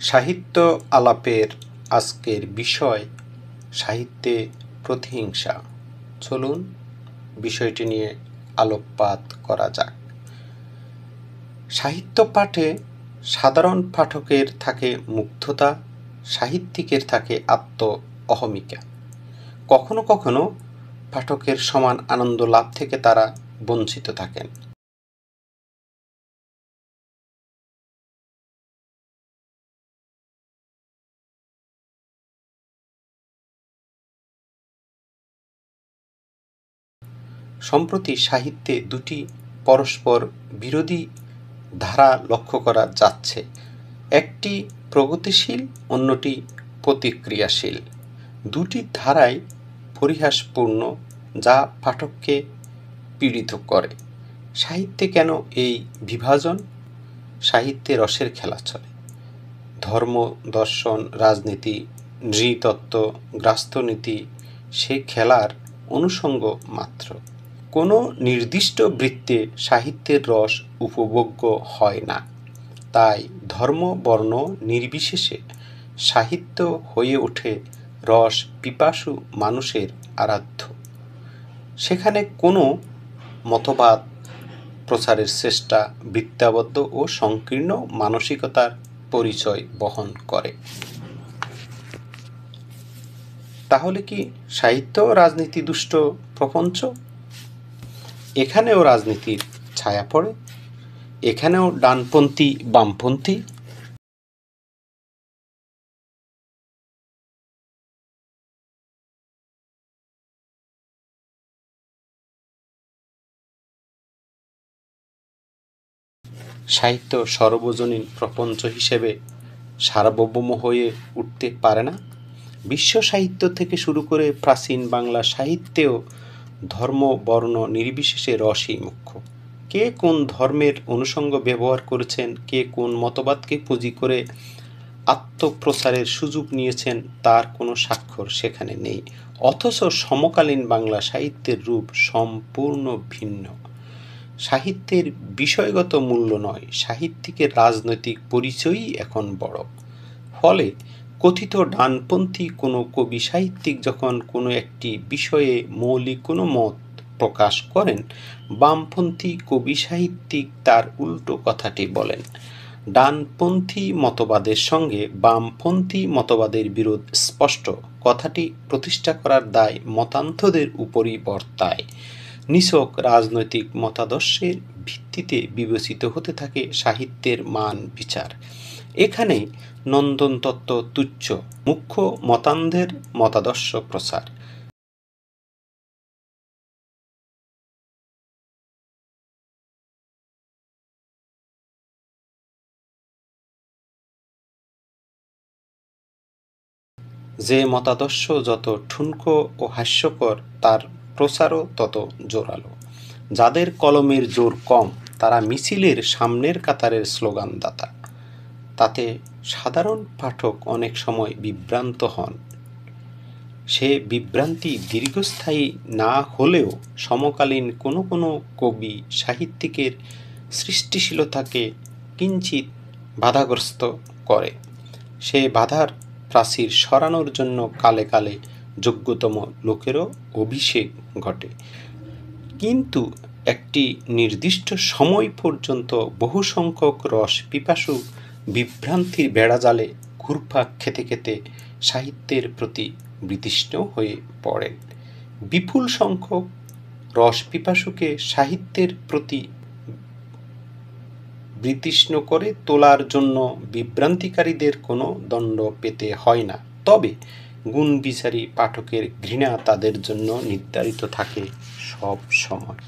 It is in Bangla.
সাহিত্য আলাপের আজকের বিষয় সাহিত্যে প্রতিহিংসা। চলুন বিষয়টি নিয়ে আলোকপাত করা যাক। সাহিত্য পাঠে সাধারণ পাঠকের থাকে মুগ্ধতা, সাহিত্যিকের থাকে অহমিকা। কখনো কখনো পাঠকের সমান আনন্দ লাভ থেকে তারা বঞ্চিত থাকেন। সম্প্রতি সাহিত্যে দুটি পরস্পর বিরোধী ধারা লক্ষ্য করা যাচ্ছে। একটি প্রগতিশীল, অন্যটি প্রতিক্রিয়াশীল। দুটি ধারাই পরিহাসপূর্ণ, যা পাঠককে পীড়িত করে। সাহিত্যে কেন এই বিভাজন? সাহিত্যে রসের খেলা চলে। ধর্ম, দর্শন, রাজনীতি, নৃতত্ত্ব, গার্হস্থ্যনীতি সে খেলার অনুষঙ্গ মাত্র। কোনো নির্দিষ্ট বৃত্তে সাহিত্যের রস উপভোগ্য হয় না। তাই ধর্ম, বর্ণ নির্বিশেষে সাহিত্য হয়ে ওঠে রস পিপাসু মানুষের আরাধ্য। সেখানে কোনো মতবাদ প্রচারের চেষ্টা বৃত্তাবদ্ধ ও সংকীর্ণ মানসিকতার পরিচয় বহন করে। তাহলে কি সাহিত্য রাজনীতি দুষ্ট প্রপঞ্চ? এখানেও রাজনীতির ছায়া পড়ে, এখানেও ডানপন্থী বামপন্থী। সাহিত্য সর্বজনীন প্রপঞ্চ হিসেবে সার্বভৌম হয়ে উঠতে পারে না। বিশ্ব সাহিত্য থেকে শুরু করে প্রাচীন বাংলা সাহিত্যেও ধর্ম, বর্ণ নির্বিশেষে রসই মুখ্য। কে কোন ধর্মের অনুষঙ্গ ব্যবহার করেছেন, কে কোন মতবাদকে পুঁজি করে আত্মপ্রচারের সুযোগ নিয়েছেন, তার কোনো স্বাক্ষর সেখানে নেই। অথচ সমকালীন বাংলা সাহিত্যের রূপ সম্পূর্ণ ভিন্ন। সাহিত্যের বিষয়গত মূল্য নয়, সাহিত্যিকের রাজনৈতিক পরিচয়ই এখন বড়। ফলে কথিত ডানপন্থী কোনো কবি সাহিত্যিক যখন কোনো একটি বিষয়ে মৌলিক কোনো মত প্রকাশ করেন, বামপন্থী কবি সাহিত্যিক তার উল্টো কথাটি বলেন। ডানপন্থী মতবাদের সঙ্গে বামপন্থী মতবাদের বিরোধ স্পষ্ট। কথাটি প্রতিষ্ঠা করার দায় মতান্তদের উপরই বর্তায়। নিছক রাজনৈতিক মতাদর্শের ভিত্তিতে বিবেচিত হতে থাকে সাহিত্যের মান বিচার। এখানে নন্দনতত্ত্ব তুচ্ছ, মুখ্য মতান্ধের মতাদর্শ প্রচার। যে মতাদর্শ যত ঠুনকো ও হাস্যকর, তার প্রচারও তত জোরালো। যাদের কলমের জোর কম, তারা মিছিলের সামনের কাতারের স্লোগানদাতা। তাতে সাধারণ পাঠক অনেক সময় বিভ্রান্ত হন। সে বিভ্রান্তি দীর্ঘস্থায়ী না হলেও সমকালীন কোনো কোনো কবি সাহিত্যিকের সৃষ্টিশীলতাকে কিঞ্চিৎ বাধাগ্রস্ত করে। সে বাধার প্রাচীর সরানোর জন্য কালে কালে যোগ্যতম লোকেরও অভিষেক ঘটে। কিন্তু একটি নির্দিষ্ট সময় পর্যন্ত বহু সংখ্যক রস পিপাসু বিভ্রান্তির বেড়াজালে ঘুরপাক খেতে খেতে সাহিত্যের প্রতি বিতৃষ্ণ হয়ে পড়েন। বিপুল সংখ্যক রস পিপাসুকে সাহিত্যের প্রতি বিতৃষ্ণ করে তোলার জন্য বিভ্রান্তিকারীদের কোনো দণ্ড পেতে হয় না। তবে গুণবিচারী পাঠকের ঘৃণা তাদের জন্য নির্ধারিত থাকে সব সময়।